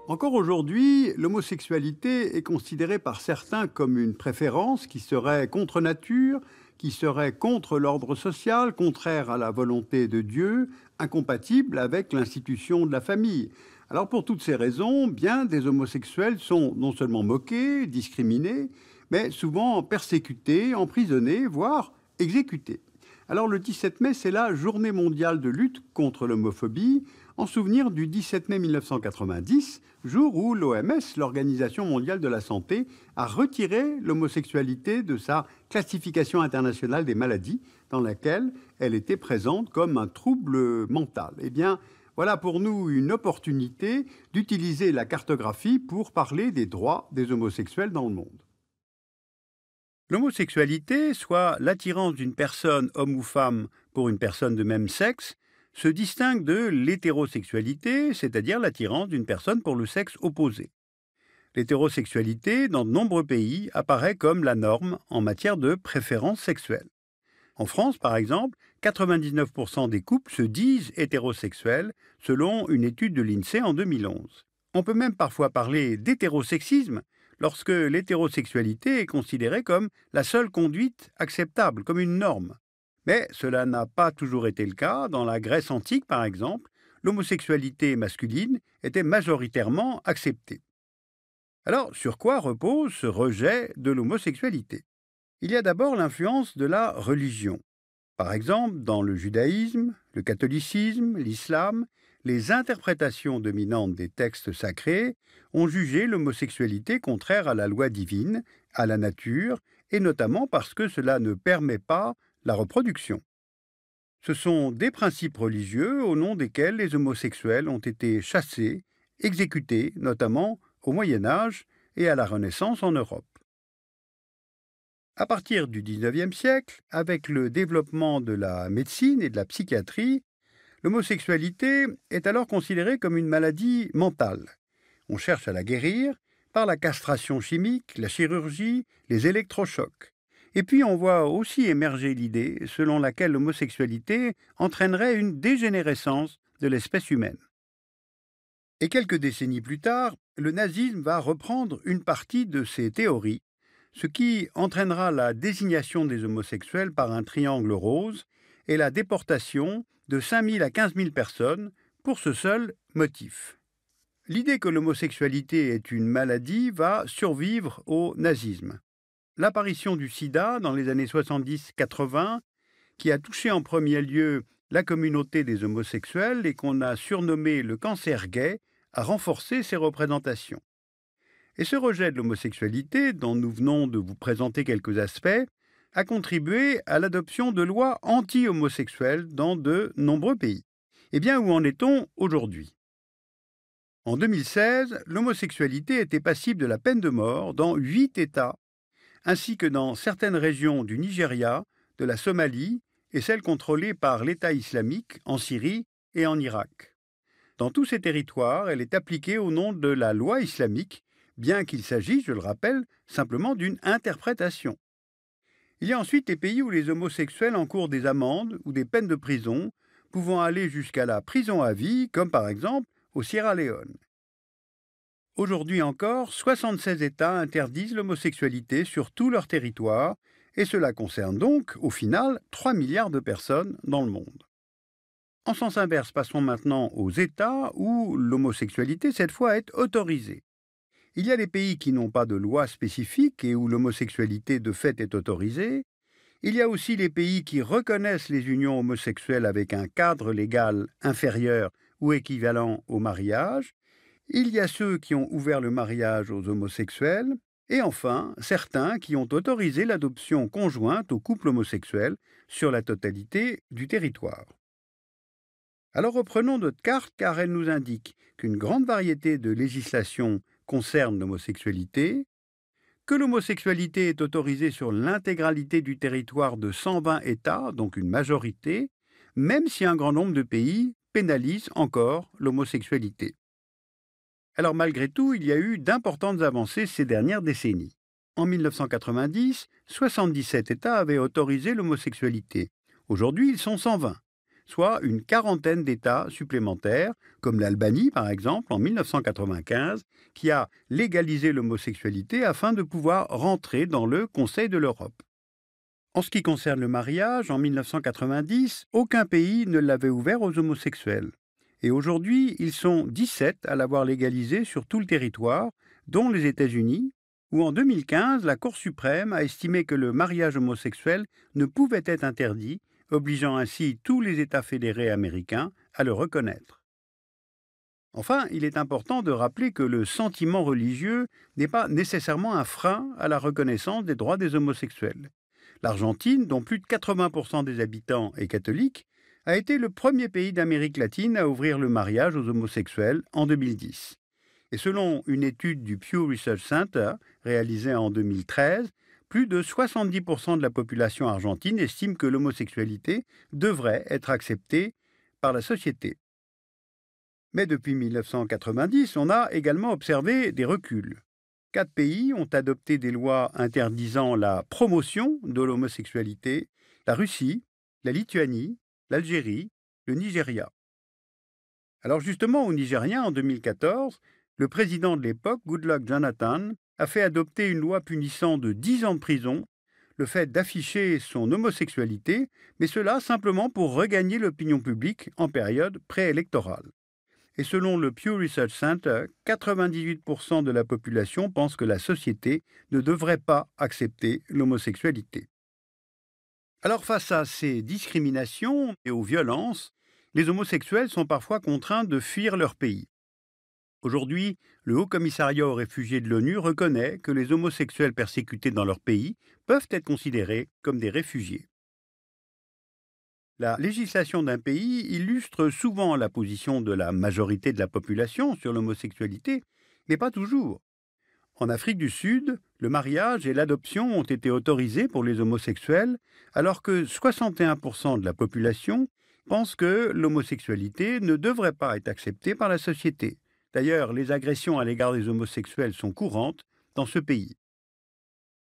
Encore aujourd'hui, l'homosexualité est considérée par certains comme une préférence qui serait contre nature, qui serait contre l'ordre social, contraire à la volonté de Dieu, incompatible avec l'institution de la famille. Alors pour toutes ces raisons, bien des homosexuels sont non seulement moqués, discriminés, mais souvent persécutés, emprisonnés, voire exécutés. Alors le 17 mai, c'est la journée mondiale de lutte contre l'homophobie, en souvenir du 17 mai 1990, jour où l'OMS, l'Organisation mondiale de la santé, a retiré l'homosexualité de sa classification internationale des maladies, dans laquelle elle était présente comme un trouble mental. Eh bien, voilà pour nous une opportunité d'utiliser la cartographie pour parler des droits des homosexuels dans le monde. L'homosexualité, soit l'attirance d'une personne, homme ou femme, pour une personne de même sexe, se distingue de l'hétérosexualité, c'est-à-dire l'attirance d'une personne pour le sexe opposé. L'hétérosexualité, dans de nombreux pays, apparaît comme la norme en matière de préférence sexuelle. En France, par exemple, 99% des couples se disent hétérosexuels, selon une étude de l'INSEE en 2011. On peut même parfois parler d'hétérosexisme lorsque l'hétérosexualité est considérée comme la seule conduite acceptable, comme une norme. Mais cela n'a pas toujours été le cas. Dans la Grèce antique, par exemple, l'homosexualité masculine était majoritairement acceptée. Alors, sur quoi repose ce rejet de l'homosexualité? Il y a d'abord l'influence de la religion. Par exemple, dans le judaïsme, le catholicisme, l'islam, les interprétations dominantes des textes sacrés ont jugé l'homosexualité contraire à la loi divine, à la nature, et notamment parce que cela ne permet pas la reproduction. Ce sont des principes religieux au nom desquels les homosexuels ont été chassés, exécutés, notamment au Moyen Âge et à la Renaissance en Europe. À partir du XIXe siècle, avec le développement de la médecine et de la psychiatrie, l'homosexualité est alors considérée comme une maladie mentale. On cherche à la guérir par la castration chimique, la chirurgie, les électrochocs. Et puis on voit aussi émerger l'idée selon laquelle l'homosexualité entraînerait une dégénérescence de l'espèce humaine. Et quelques décennies plus tard, le nazisme va reprendre une partie de ces théories, ce qui entraînera la désignation des homosexuels par un triangle rose et la déportation de 5 000 à 15 000 personnes pour ce seul motif. L'idée que l'homosexualité est une maladie va survivre au nazisme. L'apparition du sida dans les années 70-80, qui a touché en premier lieu la communauté des homosexuels et qu'on a surnommé le cancer gay, a renforcé ces représentations. Et ce rejet de l'homosexualité, dont nous venons de vous présenter quelques aspects, a contribué à l'adoption de lois anti-homosexuelles dans de nombreux pays. Eh bien, où en est-on aujourd'hui? En 2016, l'homosexualité était passible de la peine de mort dans 8 États, ainsi que dans certaines régions du Nigeria, de la Somalie et celles contrôlées par l'État islamique en Syrie et en Irak. Dans tous ces territoires, elle est appliquée au nom de la loi islamique, bien qu'il s'agisse, je le rappelle, simplement d'une interprétation. Il y a ensuite les pays où les homosexuels encourent des amendes ou des peines de prison, pouvant aller jusqu'à la prison à vie, comme par exemple au Sierra Leone. Aujourd'hui encore, 76 États interdisent l'homosexualité sur tout leur territoire, et cela concerne donc, au final, 3 milliards de personnes dans le monde. En sens inverse, passons maintenant aux États où l'homosexualité, cette fois, est autorisée. Il y a des pays qui n'ont pas de loi spécifique et où l'homosexualité de fait est autorisée. Il y a aussi les pays qui reconnaissent les unions homosexuelles avec un cadre légal inférieur ou équivalent au mariage. Il y a ceux qui ont ouvert le mariage aux homosexuels. Et enfin, certains qui ont autorisé l'adoption conjointe aux couples homosexuels sur la totalité du territoire. Alors reprenons notre carte car elle nous indique qu'une grande variété de législations concerne l'homosexualité, que l'homosexualité est autorisée sur l'intégralité du territoire de 120 États, donc une majorité, même si un grand nombre de pays pénalisent encore l'homosexualité. Alors malgré tout, il y a eu d'importantes avancées ces dernières décennies. En 1990, 77 États avaient autorisé l'homosexualité. Aujourd'hui, ils sont 120. soit une quarantaine d'États supplémentaires, comme l'Albanie par exemple en 1995, qui a légalisé l'homosexualité afin de pouvoir rentrer dans le Conseil de l'Europe. En ce qui concerne le mariage, en 1990, aucun pays ne l'avait ouvert aux homosexuels. Et aujourd'hui, ils sont 17 à l'avoir légalisé sur tout le territoire, dont les États-Unis, où en 2015, la Cour suprême a estimé que le mariage homosexuel ne pouvait être interdit, obligeant ainsi tous les États fédérés américains à le reconnaître. Enfin, il est important de rappeler que le sentiment religieux n'est pas nécessairement un frein à la reconnaissance des droits des homosexuels. L'Argentine, dont plus de 80% des habitants est catholique, a été le premier pays d'Amérique latine à ouvrir le mariage aux homosexuels en 2010. Et selon une étude du Pew Research Center réalisée en 2013, plus de 70% de la population argentine estime que l'homosexualité devrait être acceptée par la société. Mais depuis 1990, on a également observé des reculs. 4 pays ont adopté des lois interdisant la promotion de l'homosexualité: la Russie, la Lituanie, l'Algérie, le Nigeria. Alors justement, au Nigeria, en 2014, le président de l'époque, Goodluck Jonathan, a fait adopter une loi punissant de 10 ans de prison le fait d'afficher son homosexualité, mais cela simplement pour regagner l'opinion publique en période préélectorale. Et selon le Pew Research Center, 98% de la population pense que la société ne devrait pas accepter l'homosexualité. Alors face à ces discriminations et aux violences, les homosexuels sont parfois contraints de fuir leur pays. Aujourd'hui, le Haut Commissariat aux réfugiés de l'ONU reconnaît que les homosexuels persécutés dans leur pays peuvent être considérés comme des réfugiés. La législation d'un pays illustre souvent la position de la majorité de la population sur l'homosexualité, mais pas toujours. En Afrique du Sud, le mariage et l'adoption ont été autorisés pour les homosexuels, alors que 61% de la population pense que l'homosexualité ne devrait pas être acceptée par la société. D'ailleurs, les agressions à l'égard des homosexuels sont courantes dans ce pays.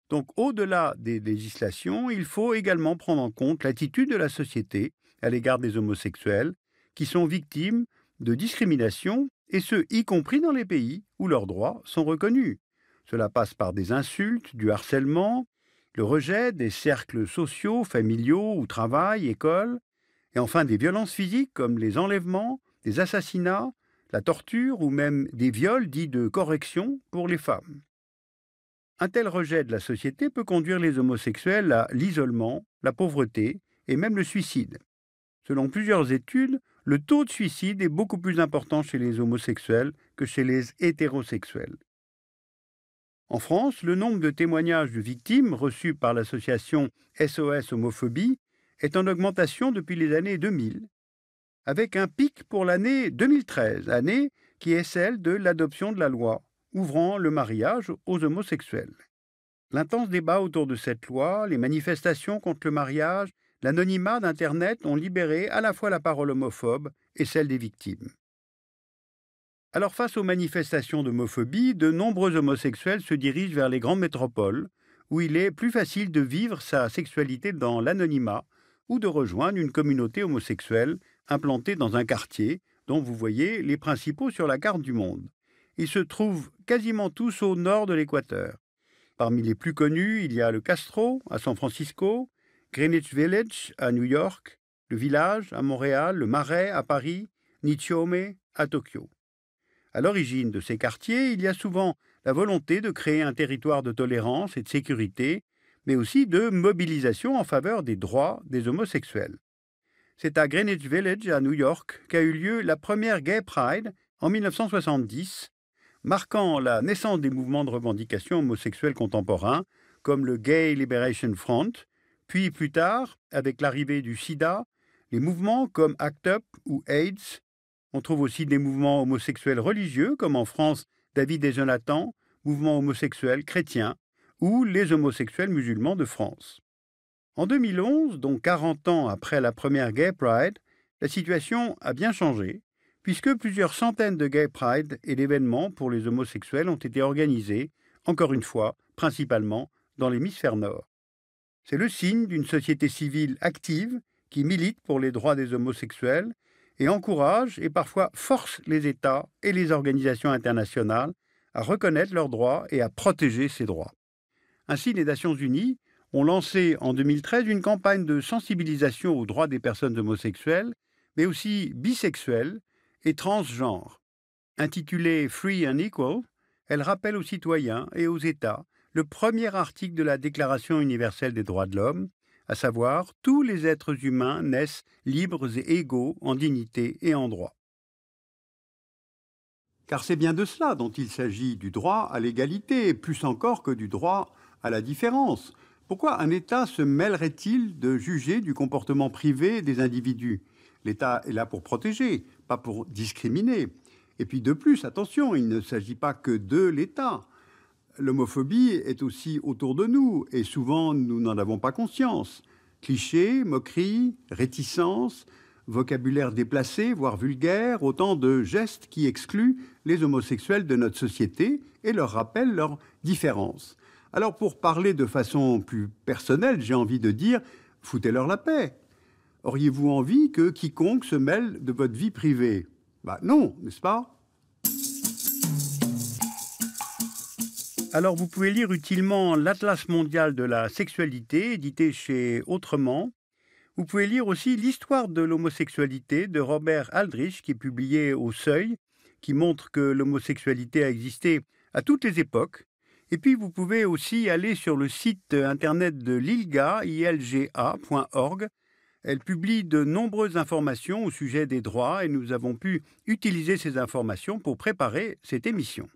Donc, au-delà des législations, il faut également prendre en compte l'attitude de la société à l'égard des homosexuels, qui sont victimes de discrimination, et ce, y compris dans les pays où leurs droits sont reconnus. Cela passe par des insultes, du harcèlement, le rejet des cercles sociaux, familiaux ou travail, école, et enfin des violences physiques comme les enlèvements, des assassinats, la torture ou même des viols dits de correction pour les femmes. Un tel rejet de la société peut conduire les homosexuels à l'isolement, la pauvreté et même le suicide. Selon plusieurs études, le taux de suicide est beaucoup plus important chez les homosexuels que chez les hétérosexuels. En France, le nombre de témoignages de victimes reçus par l'association SOS Homophobie est en augmentation depuis les années 2000, avec un pic pour l'année 2013, année qui est celle de l'adoption de la loi ouvrant le mariage aux homosexuels. L'intense débat autour de cette loi, les manifestations contre le mariage, l'anonymat d'Internet ont libéré à la fois la parole homophobe et celle des victimes. Alors face aux manifestations d'homophobie, de nombreux homosexuels se dirigent vers les grandes métropoles, où il est plus facile de vivre sa sexualité dans l'anonymat ou de rejoindre une communauté homosexuelle implantée dans un quartier dont vous voyez les principaux sur la carte du monde. Ils se trouvent quasiment tous au nord de l'Équateur. Parmi les plus connus, il y a le Castro à San Francisco, Greenwich Village à New York, le Village à Montréal, le Marais à Paris, Nichome à Tokyo. À l'origine de ces quartiers, il y a souvent la volonté de créer un territoire de tolérance et de sécurité, mais aussi de mobilisation en faveur des droits des homosexuels. C'est à Greenwich Village à New York qu'a eu lieu la première Gay Pride en 1970, marquant la naissance des mouvements de revendication homosexuels contemporains, comme le Gay Liberation Front, puis plus tard, avec l'arrivée du SIDA, les mouvements comme ACT UP ou AIDS. On trouve aussi des mouvements homosexuels religieux, comme en France David et Jonathan, mouvement homosexuel chrétien, ou les homosexuels musulmans de France. En 2011, donc 40 ans après la première Gay Pride, la situation a bien changé, puisque plusieurs centaines de Gay Pride et d'événements pour les homosexuels ont été organisés, encore une fois, principalement dans l'hémisphère nord. C'est le signe d'une société civile active qui milite pour les droits des homosexuels et encourage et parfois force les États et les organisations internationales à reconnaître leurs droits et à protéger ces droits. Ainsi, les Nations Unies ont lancé en 2013 une campagne de sensibilisation aux droits des personnes homosexuelles, mais aussi bisexuelles et transgenres. Intitulée Free and Equal, elle rappelle aux citoyens et aux États le premier article de la Déclaration universelle des droits de l'homme, à savoir « Tous les êtres humains naissent libres et égaux en dignité et en droit ». Car c'est bien de cela dont il s'agit, du droit à l'égalité, plus encore que du droit à la différence. Pourquoi un État se mêlerait-il de juger du comportement privé des individus? L'État est là pour protéger, pas pour discriminer. Et puis de plus, attention, il ne s'agit pas que de l'État. L'homophobie est aussi autour de nous, et souvent nous n'en avons pas conscience. Clichés, moqueries, réticences, vocabulaire déplacé, voire vulgaire, autant de gestes qui excluent les homosexuels de notre société et leur rappellent leurs différences. Alors pour parler de façon plus personnelle, j'ai envie de dire, foutez-leur la paix. Auriez-vous envie que quiconque se mêle de votre vie privée? Non, n'est-ce pas? Alors vous pouvez lire utilement l'Atlas mondial de la sexualité, édité chez Autrement. Vous pouvez lire aussi l'histoire de l'homosexualité de Robert Aldrich, qui est publié au Seuil, qui montre que l'homosexualité a existé à toutes les époques. Et puis vous pouvez aussi aller sur le site internet de l'ILGA, ilga.org. Elle publie de nombreuses informations au sujet des droits et nous avons pu utiliser ces informations pour préparer cette émission.